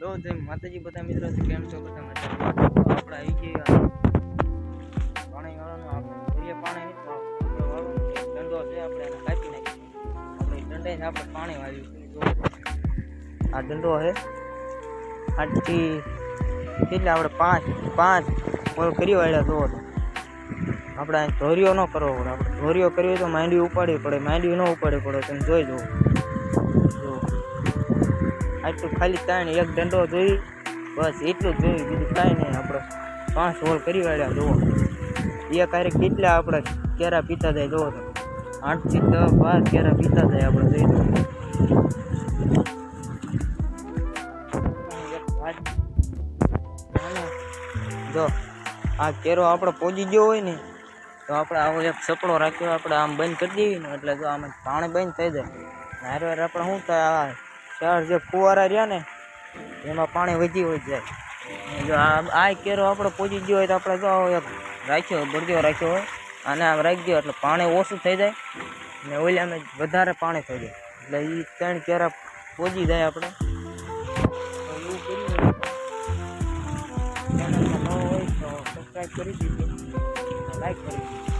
તો જય માતાજી બધા મિત્રો કેમ છો બધા મજામાં આપણે આવી ગયા પાણી વાળાનું આપણે જોઈએ પાણી નહીં દંડો છે આપણે એને કાપી નાખીએ આપણે દંડે આપણે પાણી વાળ્યું આ દંડો છે આજથી કેટલા આપણે પાંચ ઓલ કરી વાળ્યા તો આપણે ધોરીઓ ન કરવો પડે આપણે ધોરીઓ કરવી તો માંડવી ઉપાડવી પડે માંડવી ન ઉપાડવી પડે તમે જોઈ જુઓ આટલું ખાલી કાંઈ નહીં એક દંડો જોઈ બસ એટલું જ જોયું બીજું કાંઈ નહીં આપણે 5 હોલ કરી વાળ્યા જુઓ એ કાર્ય કેટલા આપણે કેરા પીતા જાય જુઓ તો 8 થી 10 12 કેરા પીતા જાય આપણે જોઈ જો આ કેરો આપણે પોજી ગયો હોય ને તો આપણે આવો એક સપડો રાખ્યો આપણે આમ બંધ કરી દઈએ ને એટલે જો આમાં પાણી બંધ થઈ જાય હારે આપણે શું થાય ચાર જે ફુવારા રહ્યા ને એમાં પાણી વધી જાય જો આ કેરો આપણે પોજી ગયો હોય તો આપણે જો એક રાખ્યો બરદીઓ રાખ્યો હોય અને આમ રાખી દો એટલે પાણી ઓછું થઈ જાય ને ઓલી અમે વધારે પાણી થઈ જાય એટલે એ 3 કેરા પોજી જાય આપણે એવું કરીએ ચેનલમાં ન હોય તો સબસ્ક્રાઈબ કરી દીધું લાઈક કરી દીધું